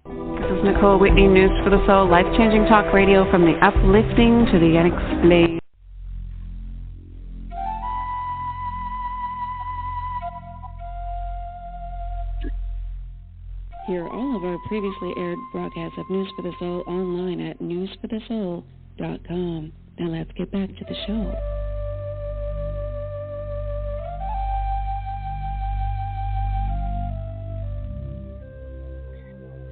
This is Nicole Whitney, News for the Soul, life-changing talk radio from the uplifting to the unexplained. Hear all of our previously aired broadcasts of News for the Soul online at newsforthesoul.com. Now let's get back to the show.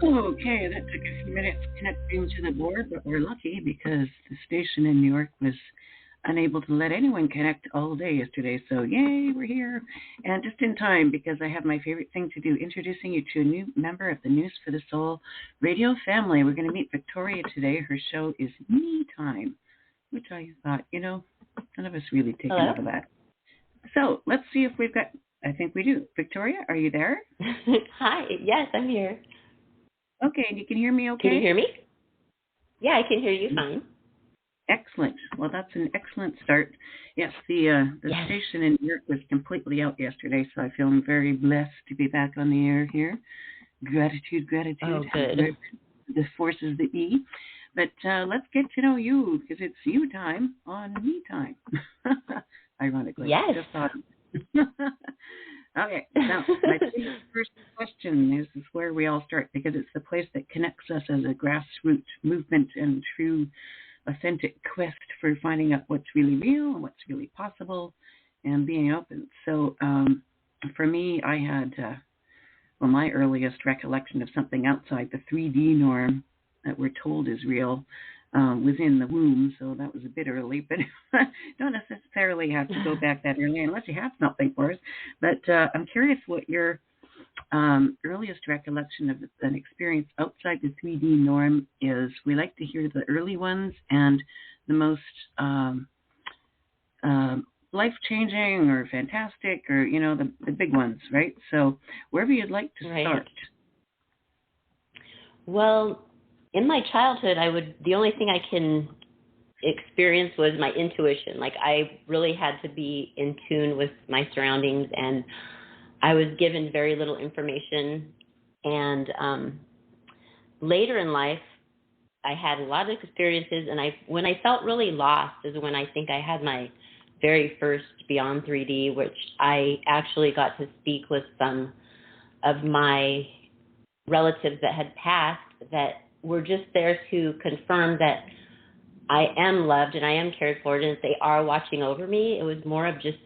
Okay, that took a few minutes connecting to the board, but we're lucky because the station in New York was unable to let anyone connect all day yesterday. So yay, we're here. And just in time because I have my favorite thing to do, introducing you to a new member of the News for the Soul radio family. We're going to meet Victoria today. Her show is Me Time, which I thought, none of us really take note of that. So let's see if we've got, I think we do. Victoria, are you there? Hi, yes, I'm here. Okay, and you can hear me okay? Can you hear me? Yeah, I can hear you fine. Excellent. Well, that's an excellent start. Yes, the station in New York was completely out yesterday, so I feel very blessed to be back on the air here. Gratitude. Oh, good. The forces that be. But let's get to know you, because it's you time on me time. Ironically. Yes. Just thought. Okay, now my first question is where we all start, because it's the place that connects us as a grassroots movement and true authentic quest for finding out what's really real and what's really possible and being open. So for me, I had, my earliest recollection of something outside the 3D norm that we're told is real was in the womb, so that was a bit early, but don't necessarily have to go back that early unless you have something for us. But I'm curious what your earliest recollection of an experience outside the 3D norm is. We like to hear the early ones and the most life-changing or fantastic or, the big ones, right? So wherever you'd like to start. Well, in my childhood, the only thing I can experience was my intuition. Like, I really had to be in tune with my surroundings, and I was given very little information. And later in life, I had a lot of experiences, and when I felt really lost is when I think I had my very first Beyond 3D, which I actually got to speak with some of my relatives that had passed that were just there to confirm that I am loved and I am cared for, and they are watching over me. It was more of just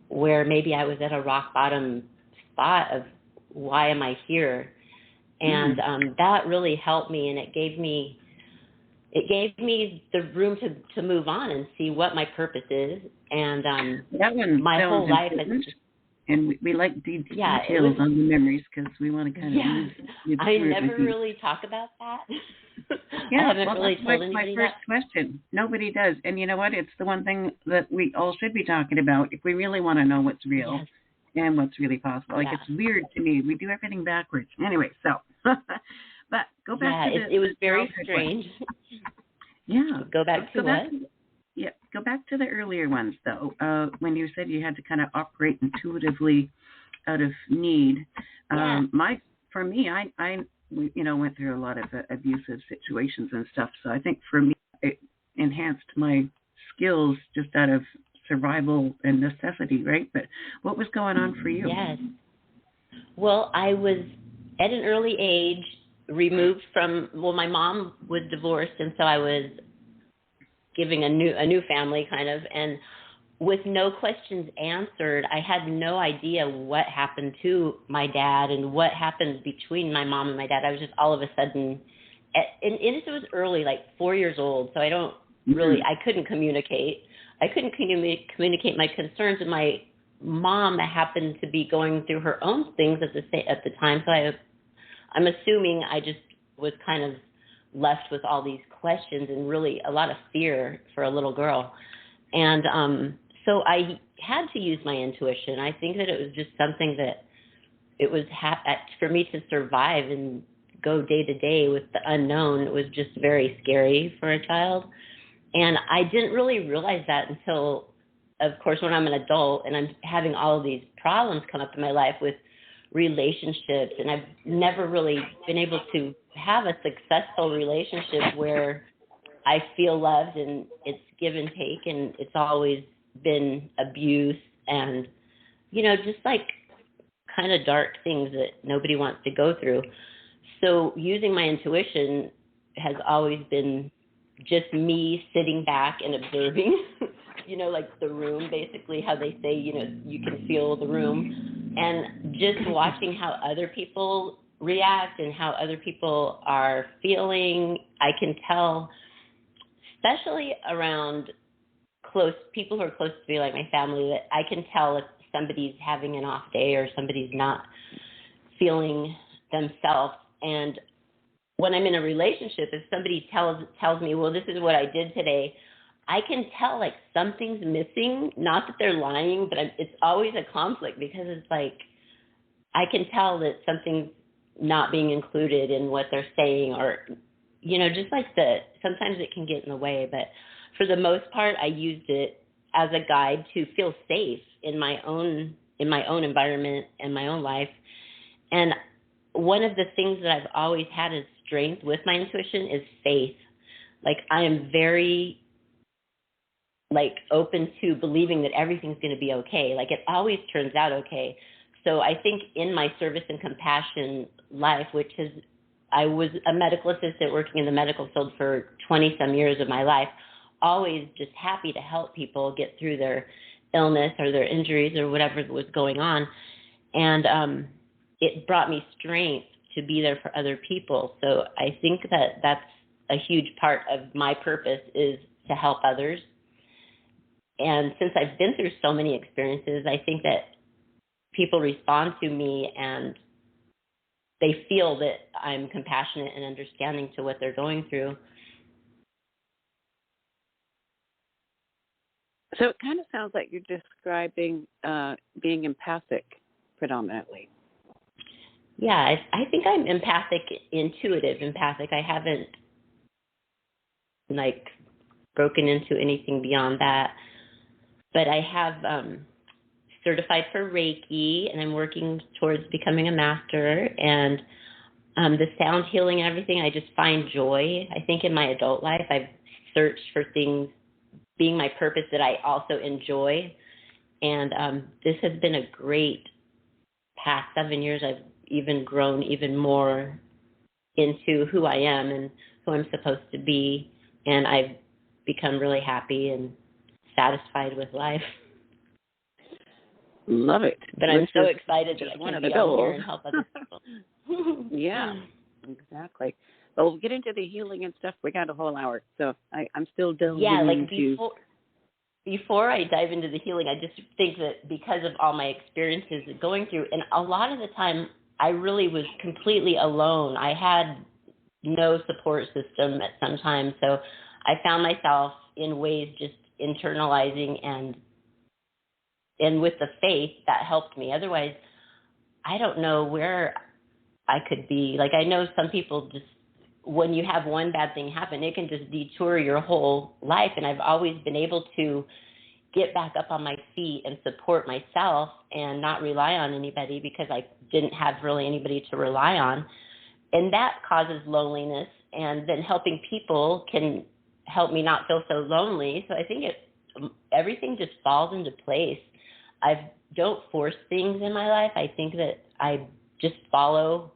where maybe I was at a rock bottom spot of why am I here? And that really helped me, and it gave me the room to move on and see what my purpose is. And that one my whole life has just, and we like details on the memories because we want to kind of use I never really talk about that. Yeah, I haven't really told anybody my first question. Nobody does. And you know what? It's the one thing that we all should be talking about if we really want to know what's real and what's really possible. Like, it's weird to me. We do everything backwards. Anyway, so. But go back to it was very strange. Go back to what? Go back to the earlier ones, though, when you said you had to kind of operate intuitively out of need. For me, I went through a lot of abusive situations and stuff, so I think for me it enhanced my skills just out of survival and necessity, right? But what was going on for you? Yes. Well, I was at an early age removed from, my mom was divorced, and so I was giving a new family kind of, and with no questions answered, I had no idea what happened to my dad and what happened between my mom and my dad. I was just all of a sudden, and it was early, like 4 years old, so I don't really, I couldn't communicate. I couldn't communicate my concerns, and my mom happened to be going through her own things at the time, so I'm assuming I just was kind of left with all these questions and really a lot of fear for a little girl. And so I had to use my intuition. I think that it was just something that it was for me to survive and go day to day with the unknown. It was just very scary for a child. And I didn't really realize that until, of course, when I'm an adult and I'm having all of these problems come up in my life with relationships, and I've never really been able to have a successful relationship where I feel loved and it's give and take, and it's always been abuse and, just like kind of dark things that nobody wants to go through. So using my intuition has always been just me sitting back and observing, like the room, basically how they say, you can feel the room, and just watching how other people react and how other people are feeling. I can tell, especially around people who are close to me, like my family, that I can tell if somebody's having an off day or somebody's not feeling themselves. And when I'm in a relationship, if somebody tells me, well, this is what I did today, I can tell like something's missing. Not that they're lying, but it's always a conflict, because it's like I can tell that something's not being included in what they're saying, or just like sometimes it can get in the way. But for the most part, I used it as a guide to feel safe in my own environment and my own life. And one of the things that I've always had as strength with my intuition is faith. Like I am very open to believing that everything's going to be okay. Like it always turns out okay. So I think in my service and compassion life, I was a medical assistant working in the medical field for 20 some years of my life, always just happy to help people get through their illness or their injuries or whatever was going on. And it brought me strength to be there for other people. So I think that that's a huge part of my purpose, is to help others. And since I've been through so many experiences, I think that people respond to me and they feel that I'm compassionate and understanding to what they're going through. So it kind of sounds like you're describing being empathic predominantly. Yeah, I think I'm intuitive empathic. I haven't broken into anything beyond that. But I have certified for Reiki, and I'm working towards becoming a master. And the sound healing and everything, I just find joy. I think in my adult life, I've searched for things being my purpose that I also enjoy. And this has been a great past 7 years. I've even grown even more into who I am and who I'm supposed to be. And I've become really happy and satisfied with life. Love it. But I'm so excited that I can be out here and help other people. Yeah, exactly. Well, we'll get into the healing and stuff. We got a whole hour, so I'm still delving into... Before I dive into the healing, I just think that because of all my experiences going through, and a lot of the time I really was completely alone. I had no support system at some time, so I found myself in ways just internalizing, and with the faith that helped me. Otherwise, I don't know where I could be. Like, I know some people just, when you have one bad thing happen, it can just detour your whole life. And I've always been able to get back up on my feet and support myself and not rely on anybody, because I didn't have really anybody to rely on. And that causes loneliness, and then helping people can help me not feel so lonely. So I think everything just falls into place. I don't force things in my life. I think that I just follow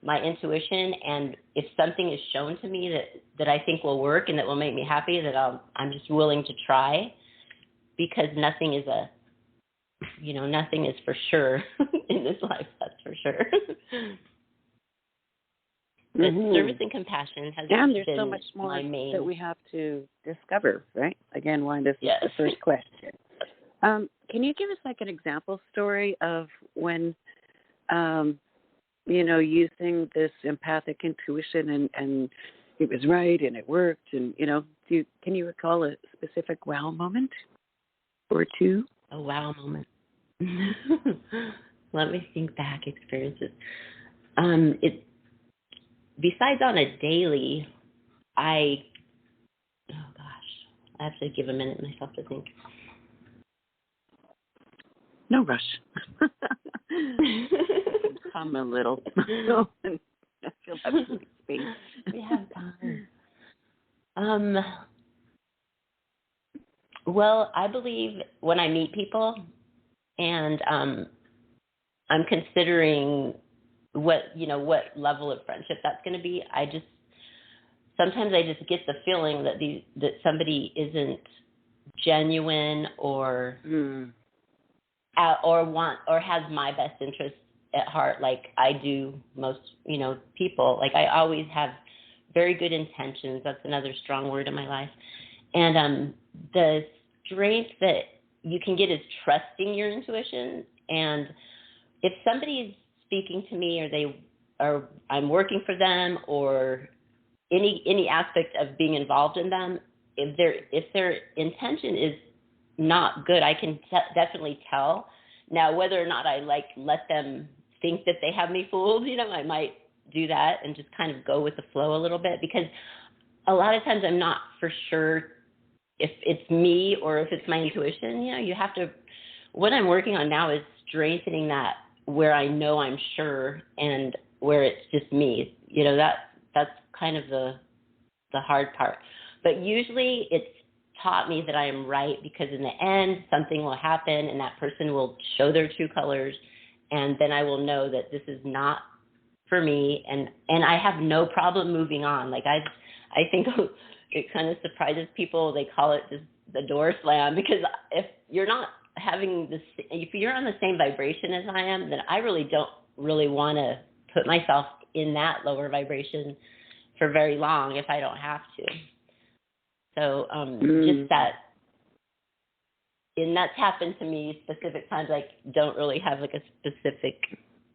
my intuition, and if something is shown to me that I think will work and that will make me happy, that I'm just willing to try, because nothing is nothing is for sure in this life. That's for sure. But service and compassion has and there's been so much more my main... that we have to discover, right? Again, why this Yes. is the first question. Can you give us like an example story of when, using this empathic intuition and it was right and it worked, and, can you recall a specific wow moment or two? A wow moment. Let me think back experiences. Besides on a daily, I have to give a minute myself to think. No rush. come a little. I feel like space. We have time. Well, I believe when I meet people and I'm considering what level of friendship that's going to be, sometimes I just get the feeling that somebody isn't genuine or has my best interest at heart, like I do most people. Like I always have very good intentions. That's another strong word in my life. And the strength that you can get is trusting your intuition. And if somebody's speaking to me, or I'm working for them, or any aspect of being involved in them, if their intention is not good, I can definitely tell. Now, whether or not I let them think that they have me fooled, I might do that and just kind of go with the flow a little bit, because a lot of times I'm not for sure if it's me or if it's my intuition. You have to. What I'm working on now is strengthening that where I know I'm sure and where it's just me. That's kind of the hard part. But usually it's taught me that I am right, because in the end something will happen and that person will show their true colors, and then I will know that this is not for me, and I have no problem moving on. Like I think it kind of surprises people. They call it just the door slam, because if you're not if you're on the same vibration as I am, then I really don't want to put myself in that lower vibration for very long if I don't have to. So just that, and that's happened to me specific times. I don't really have like a specific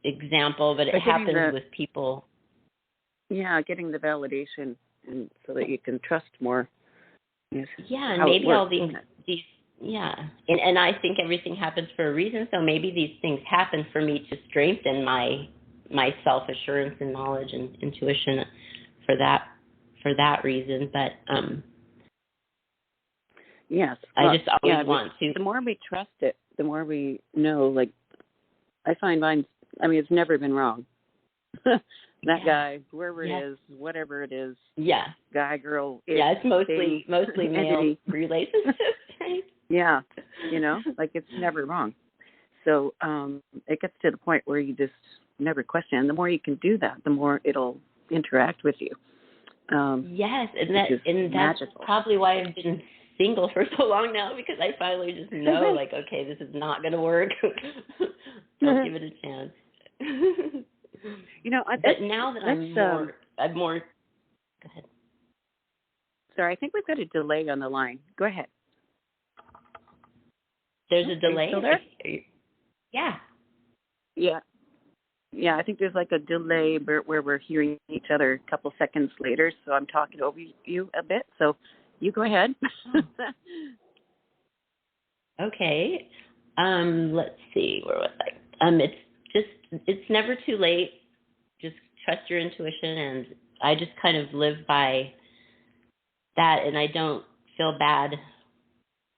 example, but it happens with people. Yeah, getting the validation, and so that you can trust more. Yeah, and maybe all these and I think everything happens for a reason. So maybe these things happen for me to strengthen my self-assurance and knowledge and intuition for that reason. But yes, I just always want to. The more we trust it, the more we know. Like I find mine. I mean, it's never been wrong. That guy, whoever it is, whatever it is. Yeah. Guy, girl. It's mostly male relationships, right? Yeah. Like it's never wrong. So it gets to the point where you just never question. And the more you can do that, the more it'll interact with you. Yes, and that's magical. Probably why I've been single for so long now, because I finally just know, like, okay, this is not going to work. Don't give it a chance. But now that I'm more. Go ahead. Sorry, I think we've got a delay on the line. Go ahead. There's a delay? Still there? Yeah. Yeah. Yeah, I think there's like a delay where we're hearing each other a couple seconds later, so I'm talking over you a bit. So you go ahead. Okay. Let's see. Where was I? It's never too late. Just trust your intuition, and I just kind of live by that, and I don't feel bad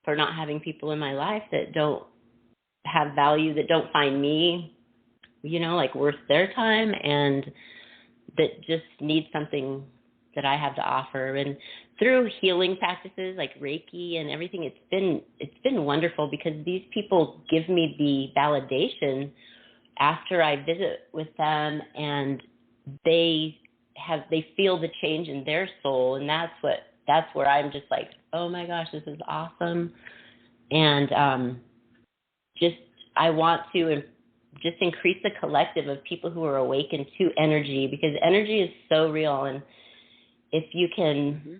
for not having people in my life that don't have value, that don't find me, like worth their time, and that just need something that I have to offer. And through healing practices like Reiki and everything, it's been wonderful, because these people give me the validation after I visit with them, and they feel the change in their soul, and that's where I'm just like, oh my gosh, this is awesome. And I want to just increase the collective of people who are awakened to energy, because energy is so real, and if you can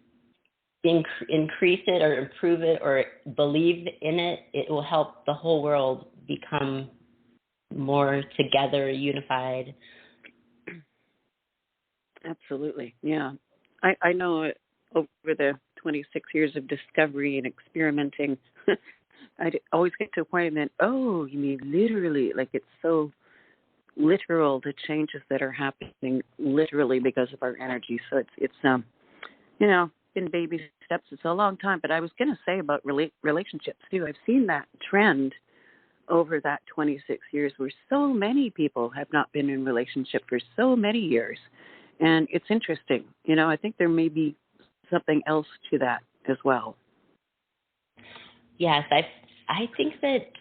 increase it or improve it or believe in it, it will help the whole world become more together, unified. Absolutely, yeah. I know over the 26 years of discovery and experimenting, I always get to a point and then, oh, you mean literally? Like it's so literal, the changes that are happening literally because of our energy. So it's been baby steps. It's a long time, but I was going to say about relationships too. I've seen that trend over that 26 years where so many people have not been in relationship for so many years. And it's interesting. I think there may be something else to that as well. Yes, I think that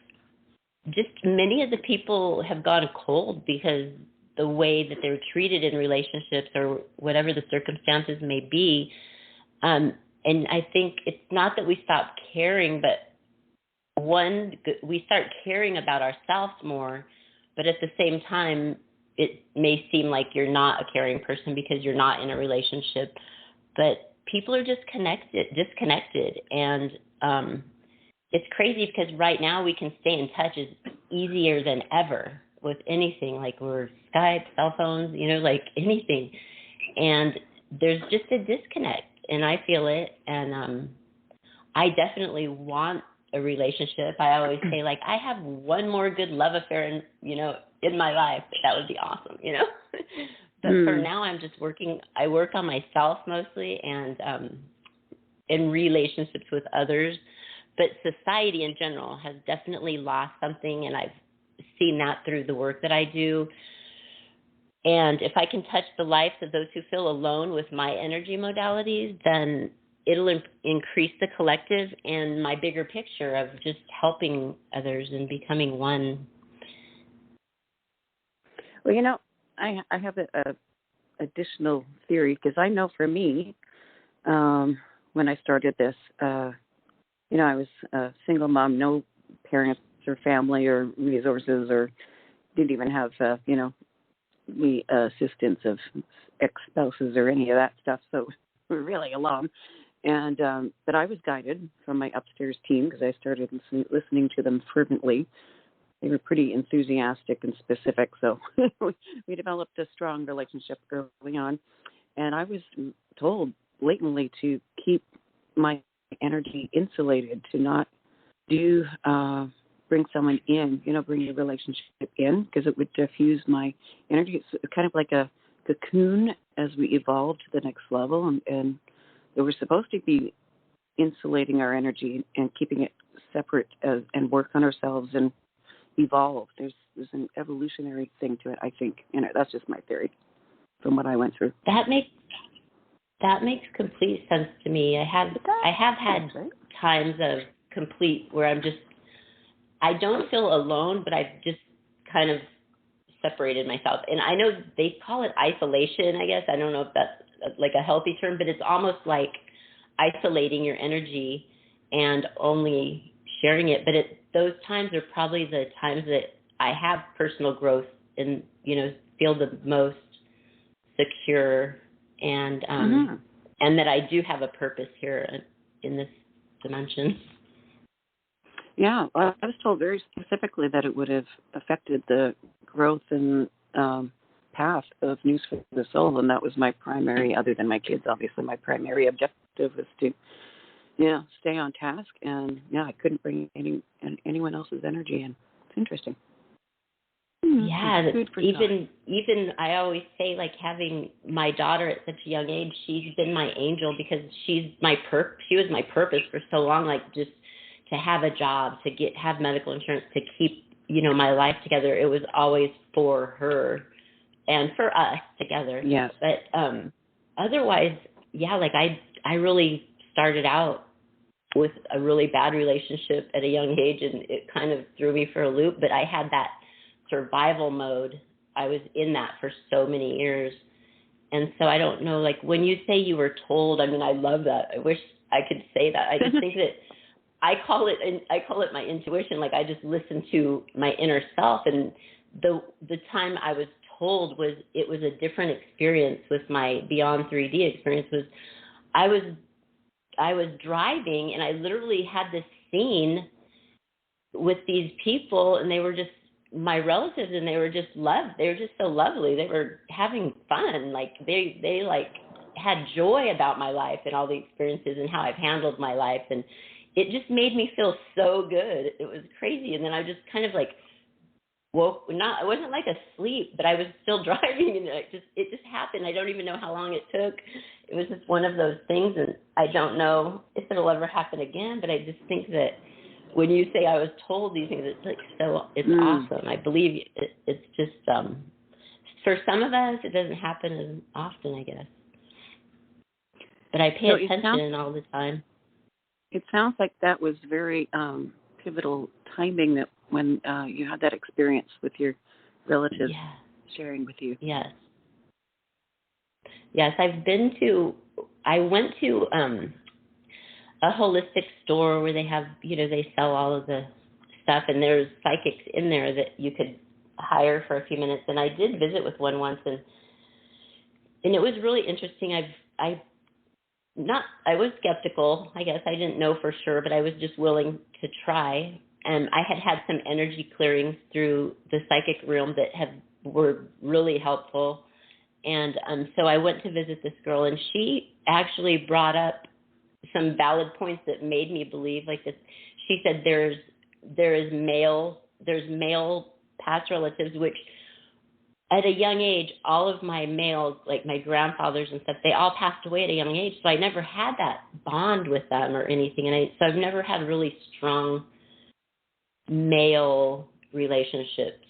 just many of the people have gone cold because the way that they're treated in relationships or whatever the circumstances may be. And I think it's not that we stop caring, but one, we start caring about ourselves more, but at the same time, it may seem like you're not a caring person because you're not in a relationship, but people are just disconnected. And it's crazy because right now we can stay in touch is easier than ever with anything, like we're Skype, cell phones, like anything. And there's just a disconnect, and I feel it. And I definitely want a relationship. I always say, like, I have one more good love affair in my life. That would be awesome, But for now, I work on myself mostly and in relationships with others. But society in general has definitely lost something, and I've seen that through the work that I do. And if I can touch the lives of those who feel alone with my energy modalities, then it'll increase the collective and my bigger picture of just helping others and becoming one. Well, I have a additional theory, because I know for me, when I started this, I was a single mom, no parents or family or resources, or didn't even have, the assistance of ex-spouses or any of that stuff. So we were really alone. And but I was guided from my upstairs team, because I started listening to them fervently. They were pretty enthusiastic and specific, so we developed a strong relationship early on. And I was told blatantly to keep my energy insulated, to not bring someone in, bring your relationship in, because it would diffuse my energy. It's kind of like a cocoon as we evolve to the next level, and we're supposed to be insulating our energy and keeping it separate and work on ourselves and evolve. There's an evolutionary thing to it, I think. That's just my theory from what I went through. That makes complete sense to me. I have had times of complete where I don't feel alone, but I've just kind of separated myself. And I know they call it isolation, I guess. I don't know if that's like a healthy term, but it's almost like isolating your energy and only sharing it. But those times are probably the times that I have personal growth and, feel the most secure and that I do have a purpose here in this dimension. Yeah, I was told very specifically that it would have affected the growth and path of News for the Soul, and that was my primary, other than my kids, obviously, my primary objective was to, stay on task, and, I couldn't bring anyone else's energy in. It's interesting. Yeah, even I always say, like, having my daughter at such a young age, she's been my angel, because she was my purpose for so long, like, just to have a job, to have medical insurance, to keep, my life together. It was always for her and for us together. Yes. But otherwise, like I really started out with a really bad relationship at a young age, and it kind of threw me for a loop. But I had that survival mode. I was in that for so many years. And so I don't know, like, when you say you were told, I mean, I love that. I wish I could say that. I just think that I call it my intuition. Like, I just listen to my inner self. And the time I was told it was a different experience with my Beyond 3D experience. Was I was driving, and I literally had this scene with these people, and they were just my relatives, and they were just so lovely. They were having fun. Like, they like had joy about my life and all the experiences and how I've handled my life. And it just made me feel so good. It was crazy. And then I just kind of like I wasn't like asleep, but I was still driving, and it just happened. I don't even know how long it took. It was just one of those things, and I don't know if it'll ever happen again, but I just think that when you say I was told these things, it's like it's awesome. I believe it's just for some of us it doesn't happen as often, I guess. But I pay attention all the time. It sounds like that was very pivotal timing, that when you had that experience with your relatives sharing with you. Yes. Yes, I went to a holistic store where they have, they sell all of the stuff, and there's psychics in there that you could hire for a few minutes. And I did visit with one once, and it was really interesting. I was skeptical, I guess. I didn't know for sure, but I was just willing to try. And I had some energy clearings through the psychic realm that were really helpful. And so I went to visit this girl, and she actually brought up some valid points that made me believe like this. She said there's male past relatives, which at a young age, all of my males, like my grandfathers and stuff, they all passed away at a young age. So I never had that bond with them or anything. And so I've never had really strong male relationships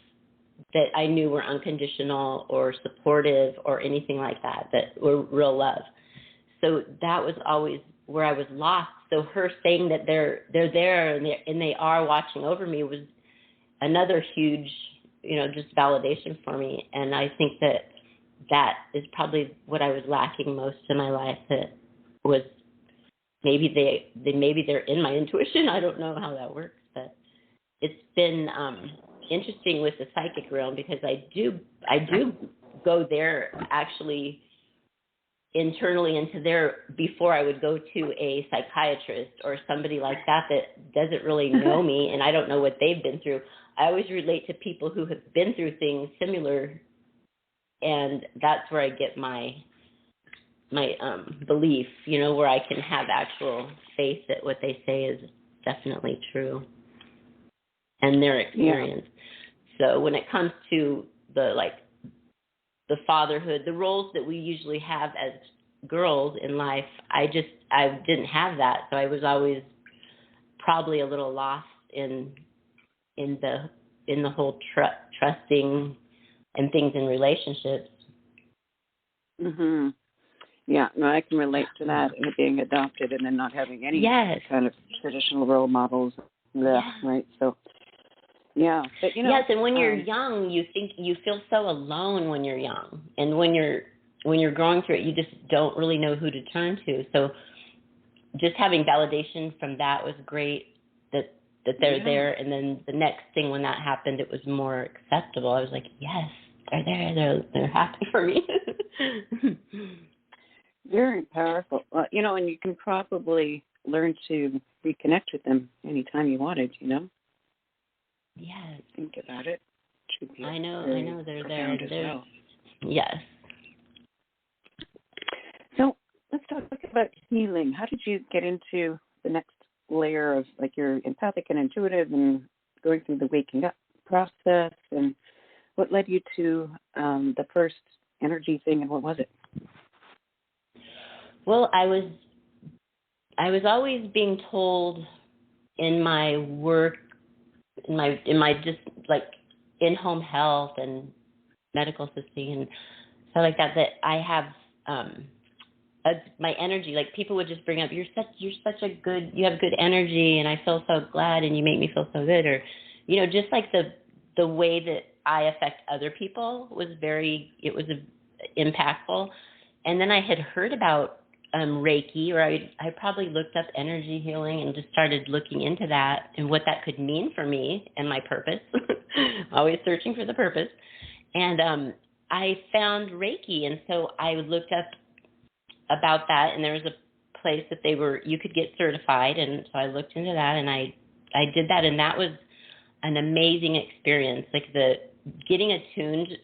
that I knew were unconditional or supportive or anything like that were real love. So that was always where I was lost. So her saying that they're there and they are watching over me was another huge, just validation for me. And I think that is probably what I was lacking most in my life. That was maybe they're in my intuition. I don't know how that works, but it's been interesting with the psychic realm, because I do go there actually internally into there before I would go to a psychiatrist or somebody like that doesn't really know me, and I don't know what they've been through. I always relate to people who have been through things similar, and that's where I get my belief, where I can have actual faith that what they say is definitely true and their experience. Yeah. So when it comes to the fatherhood, the roles that we usually have as girls in life, I didn't have that. So I was always probably a little lost in the whole trusting and things in relationships. Mhm. Yeah, no, I can relate to that, being adopted and then not having any kind of traditional role models. Right. So yeah, but yes, and when you're young, you feel so alone when you're young, and when you're growing through it, you just don't really know who to turn to. So just having validation from that was great, that they're there. And then the next thing, when that happened, it was more acceptable. I was like, yes, they're there. They're happy for me. Very powerful. Well, and you can probably learn to reconnect with them anytime you wanted. Yes. Think about it. I know they're there. As well. Yes. So let's talk about healing. How did you get into the next layer of your empathic and intuitive and going through the waking up process, and what led you to the first energy thing, and what was it? Well, I was always being told in my work, in my just in-home health and medical assisting and stuff like that I have my energy. People would just bring up, you have good energy, and I feel so glad, and you make me feel so good, or just the way that I affect other people was impactful. And then I had heard about Reiki, or I probably looked up energy healing and just started looking into that and what that could mean for me and my purpose. Always searching for the purpose. And I found Reiki, and so I looked up about that, and there was a place that you could get certified, and so I looked into that, and I did that, and that was an amazing experience. The getting attuned,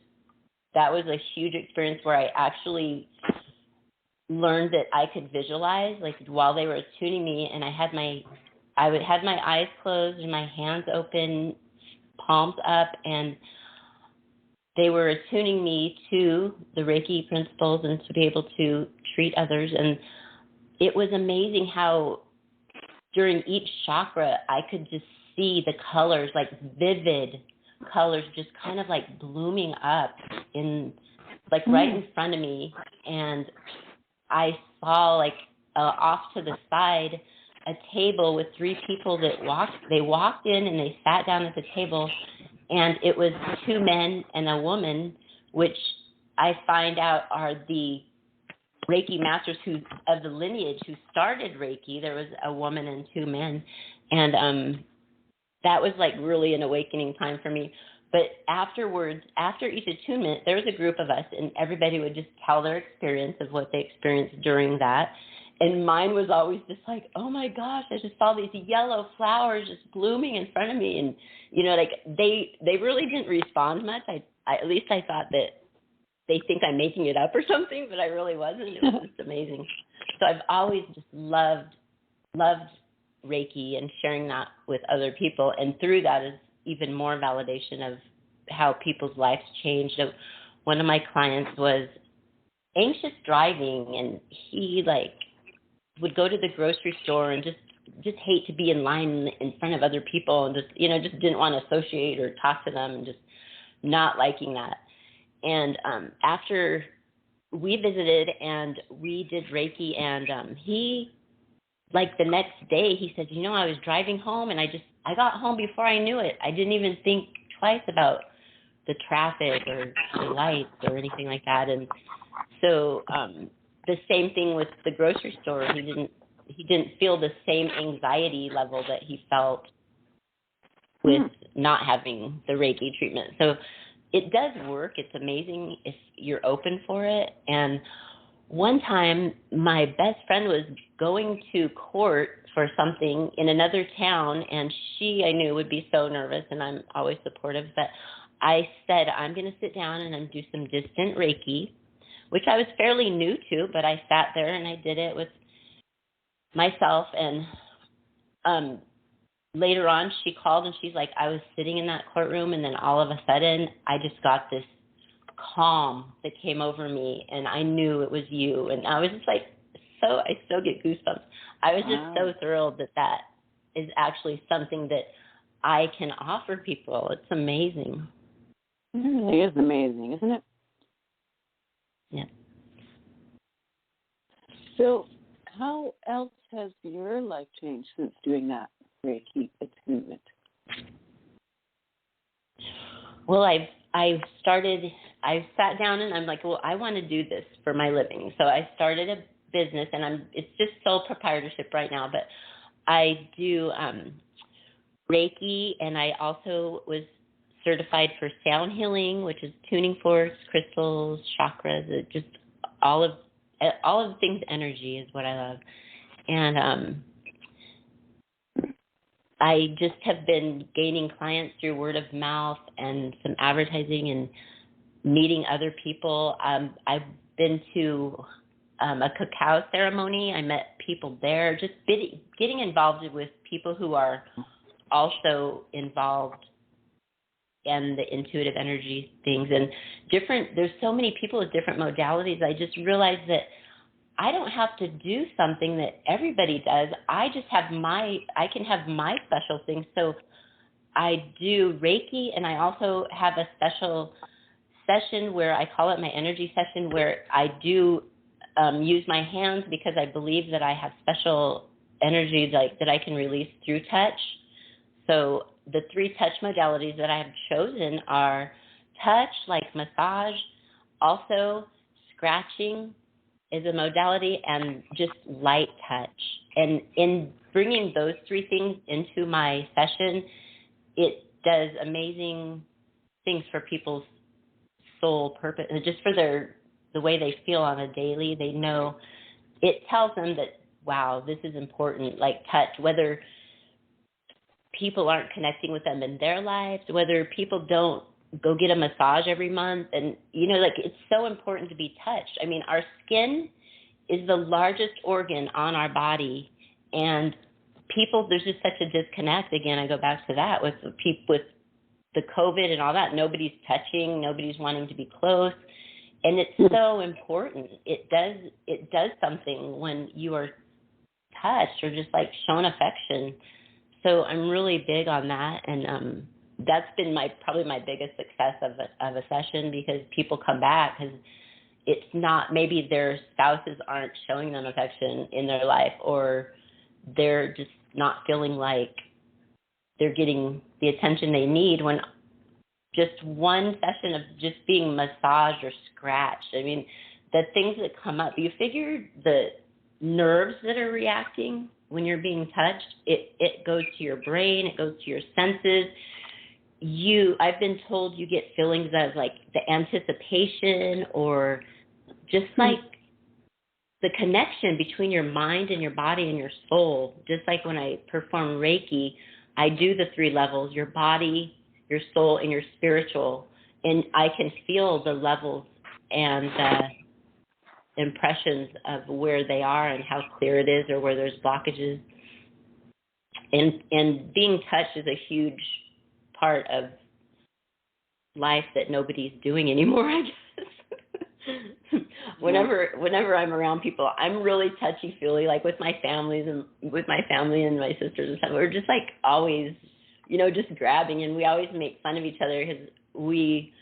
that was a huge experience where I actually learned that I could visualize, while they were attuning me, and I would have my eyes closed and my hands open, palms up, and they were attuning me to the Reiki principles and to be able to treat others. And it was amazing how during each chakra, I could just see the colors, like vivid colors, just kind of like blooming up in, like right in front of me. And I saw like off to the side a table with 3 people that walked in and they sat down at the table, and it was 2 men and a woman, which I find out are the Reiki masters of the lineage who started Reiki. There was a woman and 2 men, and that was like really an awakening time for me. But afterwards, after each attunement, there was a group of us, and everybody would just tell their experience of what they experienced during that. And mine was always just like, oh my gosh, I just saw these yellow flowers just blooming in front of me. And, you know, like they really didn't respond much. I at least I thought that they think I'm making it up or something, but I really wasn't. It was just amazing. So I've always just loved Reiki and sharing that with other people. And through that is even more validation of how people's lives changed. One of my clients was anxious driving, and he like would go to the grocery store and just hate to be in line in front of other people, and just didn't want to associate or talk to them, and just not liking that. And after we visited and we did Reiki, and he, like the next day, he said, I was driving home and I got home before I knew it. I didn't even think twice about the traffic or the lights or anything like that. And so the same thing with the grocery store. He didn't feel the same anxiety level that he felt with not having the Reiki treatment. So it does work. It's amazing if you're open for it. And one time, my best friend was going to court for something in another town, and she, I knew, would be so nervous, and I'm always supportive, but I said, I'm going to sit down and I'm do some distant Reiki, which I was fairly new to, but I sat there and I did it with myself. And later on, she called and she's like, I was sitting in that courtroom, and then all of a sudden, I just got this calm that came over me, and I knew it was you. And I was just like, I still get goosebumps. I was just so thrilled that is actually something that I can offer people. It's amazing. It really is amazing, isn't it? Yeah. So how else has your life changed since doing that Reiki attunement? Well, I sat down and I'm like, well, I want to do this for my living. So I started a business, and it's just sole proprietorship right now, but I do Reiki, and I also was certified for sound healing, which is tuning forks, crystals, chakras, just all of the things energy is what I love. And I just have been gaining clients through word of mouth and some advertising and meeting other people. I've been to a cacao ceremony. I met people there, just getting involved with people who are also involved in the intuitive energy things. And there's so many people with different modalities. I just realized that I don't have to do something that everybody does. I can have my special thing. So I do Reiki, and I also have a special session where I call it my energy session, where I do use my hands, because I believe that I have special energy that I can release through touch. So the 3 touch modalities that I have chosen are touch, like massage, also scratching is a modality, and just light touch. And in bringing those 3 things into my session, it does amazing things for people's soul purpose, just for the way they feel on a daily. They know, it tells them that, wow, this is important, like touch, whether people aren't connecting with them in their lives, whether people don't go get a massage every month. And, it's so important to be touched. I mean, our skin is the largest organ on our body, and there's just such a disconnect. Again, I go back to that with the COVID and all that. Nobody's touching, nobody's wanting to be close. And it's so important. It does something when you are touched or just like shown affection. So I'm really big on that, and that's been probably my biggest success of a session, because people come back because it's not, maybe their spouses aren't showing them affection in their life, or they're just not feeling like they're getting the attention they need, when just one session of just being massaged or scratched. I mean, the things that come up, you figure the nerves that are reacting when you're being touched, it goes to your brain, it goes to your senses. I've been told you get feelings of like the anticipation, or just like the connection between your mind and your body and your soul. Just like when I perform Reiki, I do the 3 levels: your body, your soul, and your spiritual. And I can feel the levels and the impressions of where they are and how clear it is, or where there's blockages. And being touched is a huge part of life that nobody's doing anymore, I guess. Whenever I'm around people, I'm really touchy-feely, like with my family and my sisters and stuff. We're just like always, just grabbing, and we always make fun of each other because we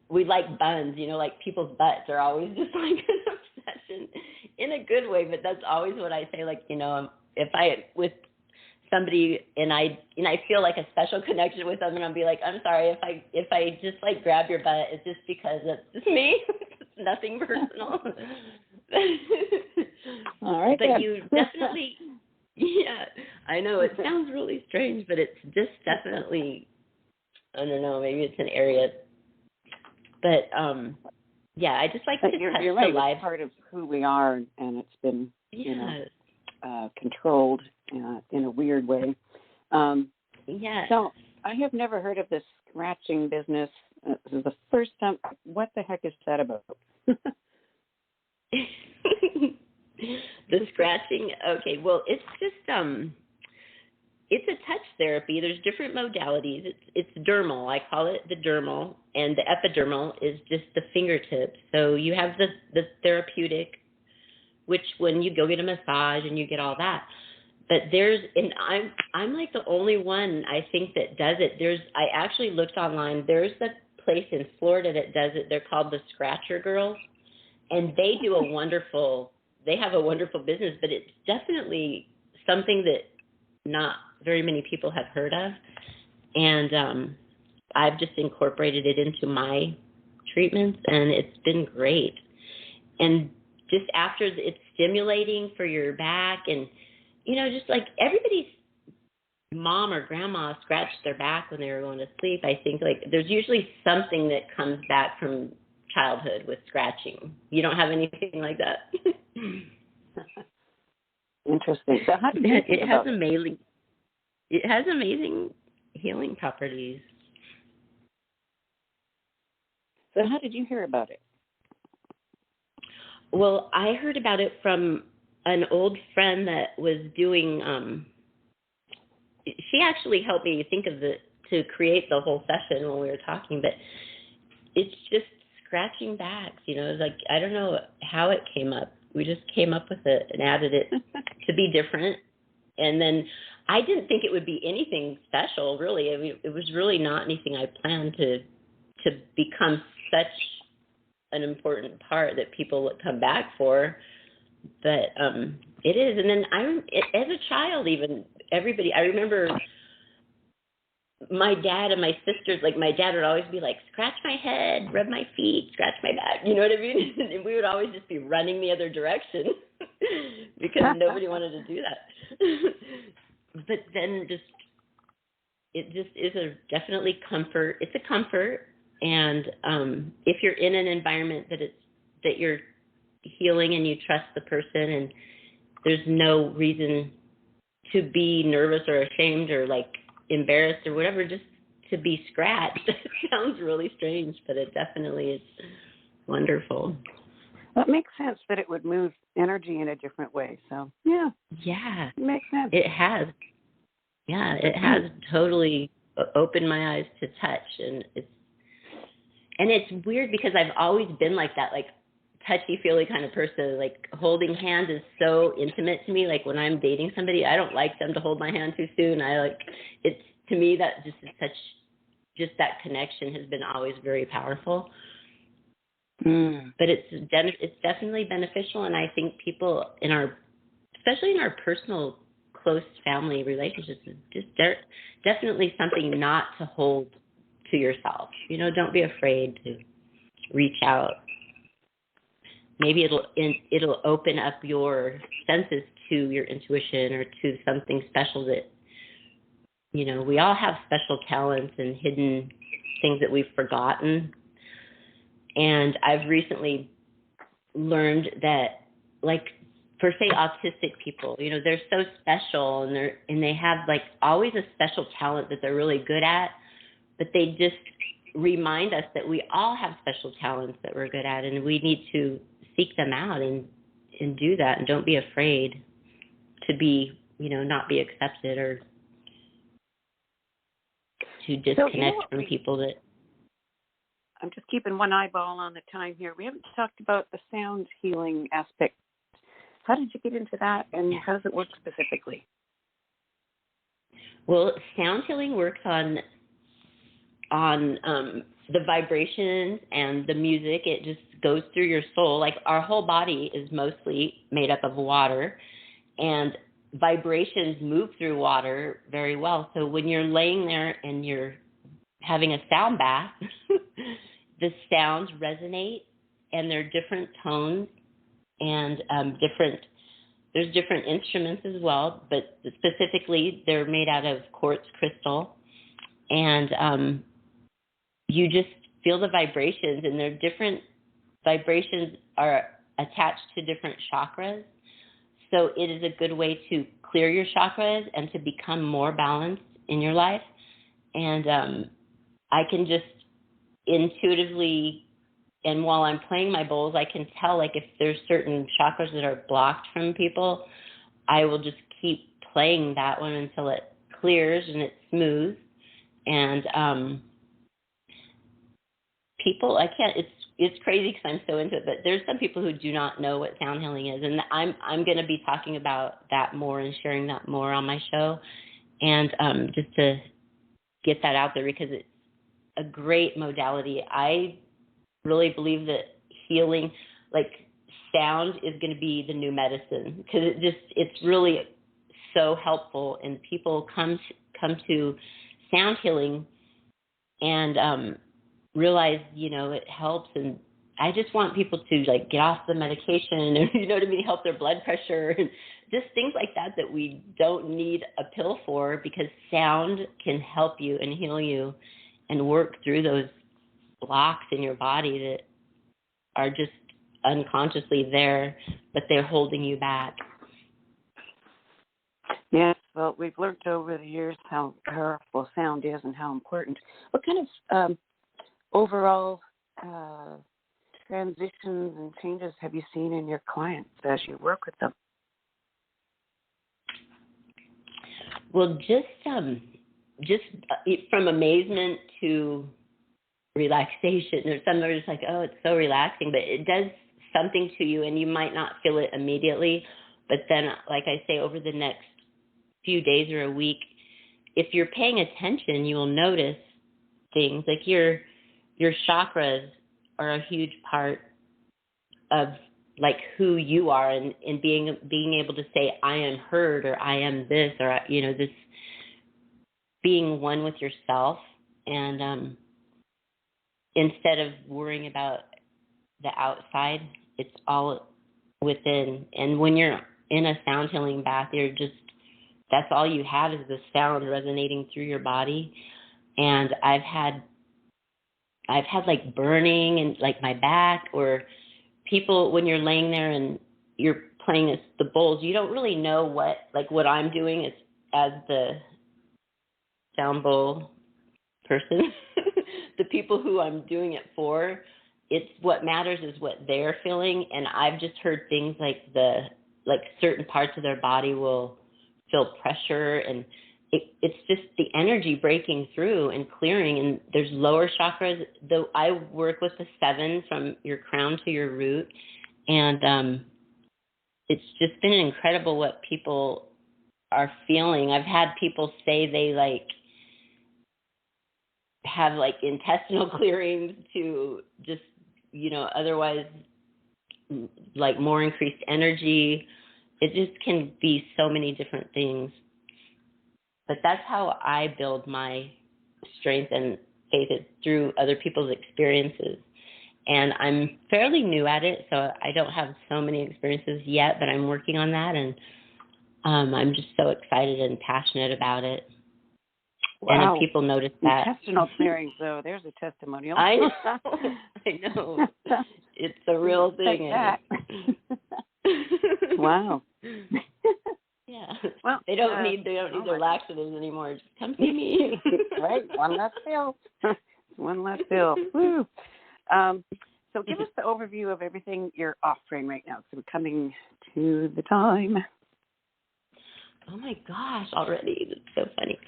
like buns, like people's butts are always just like an obsession in a good way. But that's always what I say, like, if I with somebody and I feel like a special connection with them, and I'll be like, I'm sorry if I just like grab your butt, it's just because it's just me. It's nothing personal. All right. But you definitely, yeah, I know it sounds really strange, but it's just definitely, I don't know, maybe it's an area. But yeah, I just like to touch you're right. the lives. It's part of who we are, and it's been controlled in a weird way. So I have never heard of this scratching business. This is the first time. What the heck is that about? The scratching. Okay, well, it's just it's a touch therapy. There's different modalities. It's dermal. I call it the dermal, and the epidermal is just the fingertips. So you have the therapeutic, which when you go get a massage and you get all that. But I'm like the only one I think that does it. I actually looked online. There's a place in Florida that does it. They're called the Scratcher Girls, and they have a wonderful business, but it's definitely something that not very many people have heard of. And I've just incorporated it into my treatments, and it's been great. And just after, it's stimulating for your back, and just like everybody's mom or grandma scratched their back when they were going to sleep. I think like there's usually something that comes back from childhood with scratching. You don't have anything like that? Interesting. So how do you think it has amazing healing properties. So how did you hear about it? Well, I heard about it from an old friend that was doing, she actually helped me think of to create the whole session when we were talking, but it's just scratching backs, it's like, I don't know how it came up. We just came up with it and added it to be different. And then I didn't think it would be anything special, really. I mean, it was really not anything I planned to become such an important part that people would come back for. But it is. And then as a child, even everybody, I remember my dad and my sisters, like my dad would always be like, scratch my head, rub my feet, scratch my back. You know what I mean? And we would always just be running the other direction because nobody wanted to do that. But then it just is definitely comfort. It's a comfort. And if you're in an environment that you're healing and you trust the person, and there's no reason to be nervous or ashamed or like embarrassed or whatever, just to be scratched. It sounds really strange, but it definitely is wonderful. Well, it makes sense that it would move energy in a different way. So yeah, it makes sense. It has. Yeah, it has totally opened my eyes to touch, and it's weird because I've always been like that. Like touchy-feely kind of person. Like holding hands is so intimate to me. Like when I'm dating somebody, I don't like them to hold my hand too soon. It's, to me, that just is just that connection has been always very powerful. But it's definitely beneficial, and I think people especially in our personal, close family relationships, is just definitely something not to hold to yourself. Don't be afraid to reach out. Maybe it'll open up your senses to your intuition or to something special that, we all have special talents and hidden things that we've forgotten. And I've recently learned that, like, for say autistic people, they're so special and they have like always a special talent that they're really good at, but they just remind us that we all have special talents that we're good at, and we need to seek them out and do that, and don't be afraid to be, not be accepted or to disconnect from people that. I'm just keeping one eyeball on the time here. We haven't talked about the sound healing aspect. How did you get into that, and how does it work specifically? Well, sound healing works on the vibrations and the music. It just goes through your soul. Like our whole body is mostly made up of water, and vibrations move through water very well. So when you're laying there and you're having a sound bath, the sounds resonate, and they're different tones and there's different instruments as well, but specifically they're made out of quartz crystal, and you just feel the vibrations, and their different vibrations are attached to different chakras. So it is a good way to clear your chakras and to become more balanced in your life. And I can just intuitively, and while I'm playing my bowls, I can tell, like, if there's certain chakras that are blocked from people, I will just keep playing that one until it clears and it's smooth. And people, it's crazy because I'm so into it, but there's some people who do not know what sound healing is, and I'm going to be talking about that more and sharing that more on my show, and just to get that out there, because it's a great modality. I really believe that healing, like sound, is going to be the new medicine, because it's really so helpful, and people come to sound healing and realize, it helps. And I just want people to like get off the medication and, help their blood pressure and just things like that we don't need a pill for, because sound can help you and heal you and work through those blocks in your body that are just unconsciously there, but they're holding you back. Yes, well, we've learned over the years how powerful sound is and how important. What kind of overall transitions and changes have you seen in your clients as you work with them? Well, just from amazement to relaxation. Or some are just like, oh, it's so relaxing, but it does something to you, and you might not feel it immediately. But then, like I say, over the next few days or a week, if you're paying attention, you will notice things like your chakras are a huge part of like who you are, and being able to say, I am heard, or I am this, or this, being one with yourself, and instead of worrying about the outside, it's all within. And when you're in a sound healing bath, that's all you have is the sound resonating through your body. And I've had like burning and like my back, or people, when you're laying there and you're playing the bowls, you don't really know what I'm doing is, as the sound bowl person, the people who I'm doing it for, it's what matters is what they're feeling. And I've just heard things like certain parts of their body will feel pressure, and it's just the energy breaking through and clearing. And there's lower chakras, though I work with the 7 from your crown to your root, And it's just been incredible what people are feeling. I've had people say they have intestinal clearings to just, otherwise more increased energy. It just can be so many different things. But that's how I build my strength and faith, is through other people's experiences. And I'm fairly new at it, so I don't have so many experiences yet, but I'm working on that. And I'm just so excited and passionate about it. Wow. And if people notice that. Intestinal clearings, though, there's a testimonial. I know. I know. It's a real thing. Wow. Yeah. Well, they don't need their laxatives anymore. Just come see me. Right. One last pill. One last pill. Woo. So give us the overview of everything you're offering right now. So we're coming to the time. Oh my gosh, already. That's so funny.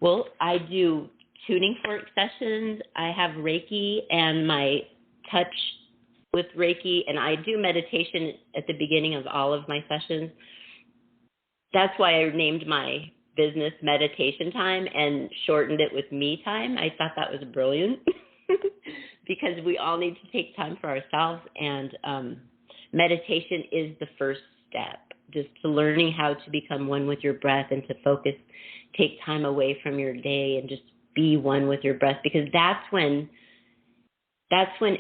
Well, I do tuning fork sessions. I have Reiki and my touch with Reiki, and I do meditation at the beginning of all of my sessions. That's why I named my business Meditation Time and shortened it with Me Time. I thought that was brilliant because we all need to take time for ourselves, and meditation is the first step, just to learning how to become one with your breath and to focus, take time away from your day and just be one with your breath, because that's when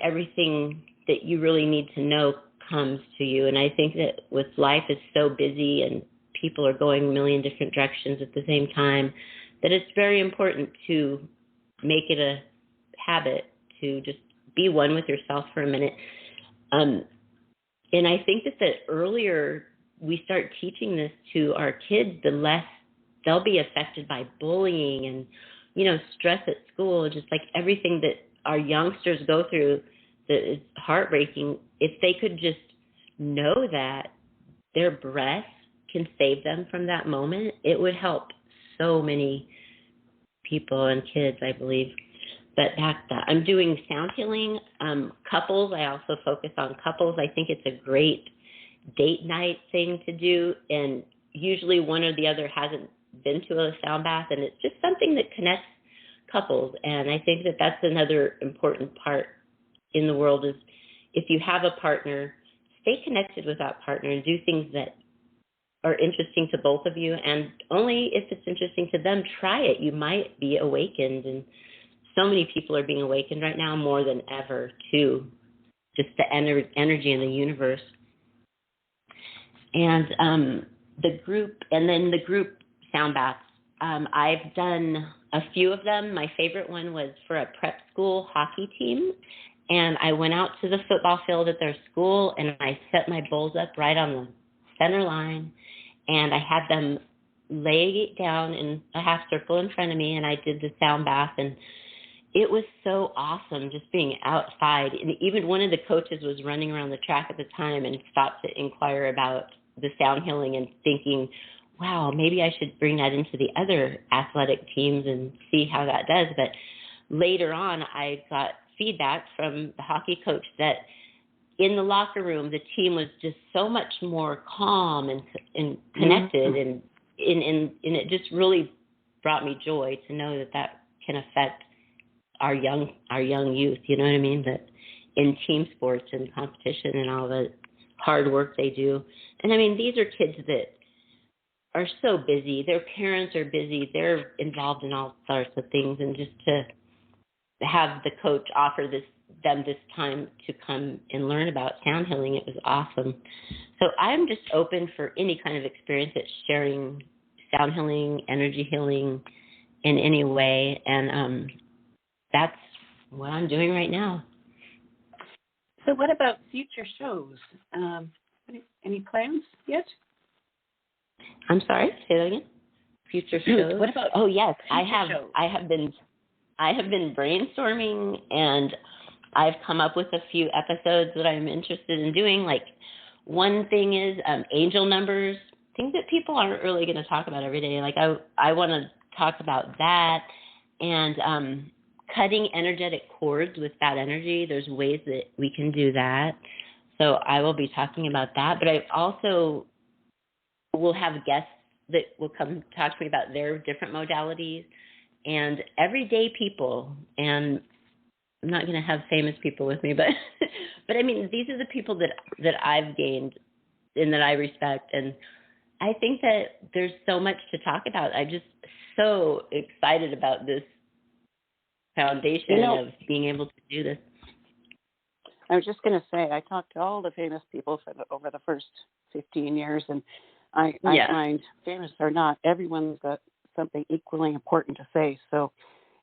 everything that you really need to know comes to you. And I think that with life is so busy and people are going a million different directions at the same time, that it's very important to make it a habit to just be one with yourself for a minute. And I think that the earlier we start teaching this to our kids, the less they'll be affected by bullying and, stress at school, just like everything that our youngsters go through that is heartbreaking. If they could just know that their breath can save them from that moment, it would help so many people and kids, I believe. But I'm doing sound healing. Couples, I also focus on couples. I think it's a great date night thing to do, and usually one or the other hasn't been to a sound bath, and it's just something that connects couples. And I think that that's another important part in the world, is if you have a partner, stay connected with that partner and do things that are interesting to both of you, and only if it's interesting to them, try it. You might be awakened, and so many people are being awakened right now more than ever to just the energy in the universe. And the group sound baths, I've done a few of them. My favorite one was for a prep school hockey team, and I went out to the football field at their school, and I set my bowls up right on the center line, and I had them lay down in a half circle in front of me, and I did the sound bath, and it was so awesome just being outside. And even one of the coaches was running around the track at the time and stopped to inquire about the sound healing and thinking, wow, maybe I should bring that into the other athletic teams and see how that does. But later on, I got feedback from the hockey coach that in the locker room, the team was just so much more calm and connected. And it just really brought me joy to know that can affect our young youth, you know what I mean? That in team sports and competition and all the hard work they do. And I mean, these are kids that are so busy. Their parents are busy. They're involved in all sorts of things. And just to have the coach offer them this time to come and learn about sound healing, it was awesome. So I'm just open for any kind of experience that's sharing sound healing, energy healing in any way. And that's what I'm doing right now. So what about future shows? Any plans yet? I'm sorry, say that again. Future shows? What about? Oh yes, I shows? I have been brainstorming, and I've come up with a few episodes that I'm interested in doing. Like, one thing is angel numbers, things that people aren't really going to talk about every day. Like I want to talk about that, and cutting energetic cords with that energy. There's ways that we can do that. So I will be talking about that, but I also will have guests that will come talk to me about their different modalities and everyday people. And I'm not going to have famous people with me, but but I mean, these are the people that I've gained and that I respect. And I think that there's so much to talk about. I'm just so excited about this foundation of being able to do this. I was just going to say, I talked to all the famous people over the first 15 years, and I find, famous or not, everyone's got something equally important to say. So,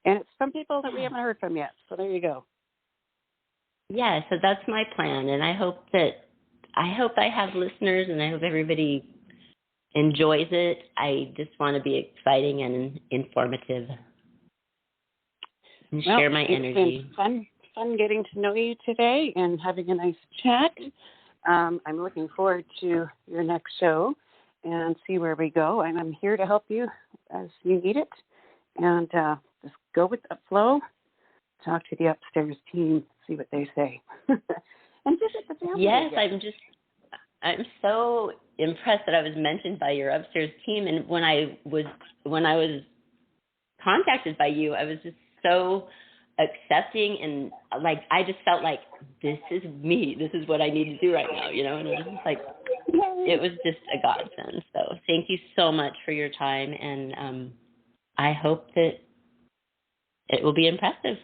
and it's some people that we haven't heard from yet. So there you go. Yeah, so that's my plan, and I hope I have listeners, and I hope everybody enjoys it. I just want to be exciting and informative and share my energy. It's been fun getting to know you today and having a nice chat. I'm looking forward to your next show and see where we go. And I'm here to help you as you need it. And just go with the flow. Talk to the upstairs team, see what they say. And visit the family. Yes, I'm so impressed that I was mentioned by your upstairs team. And when I was contacted by you, I was just so accepting, and like I just felt like this is me. This is what I need to do right now, you know. And it was just like, it was just a godsend. So thank you so much for your time, and I hope that it will be impressive.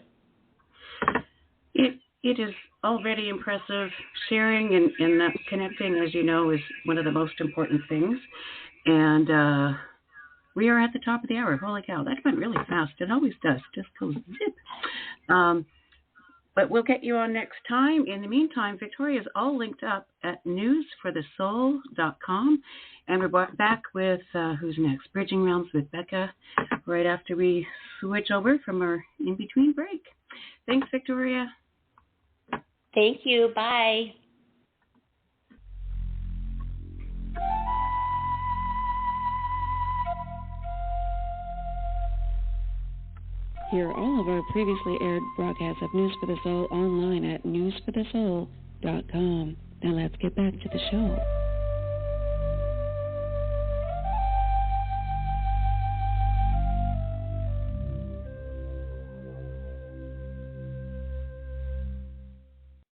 It is already impressive. Sharing and that connecting, as you know, is one of the most important things. And we are at the top of the hour. Holy cow, that went really fast. It always does. Just goes zip. But we'll get you on next time. In the meantime, Victoria's all linked up at newsforthesoul.com. And we're back with who's next? Bridging Realms with Becca right after we switch over from our in-between break. Thanks, Victoria. Thank you. Bye. Hear all of our previously aired broadcasts of News for the Soul online at newsforthesoul.com. Now let's get back to the show.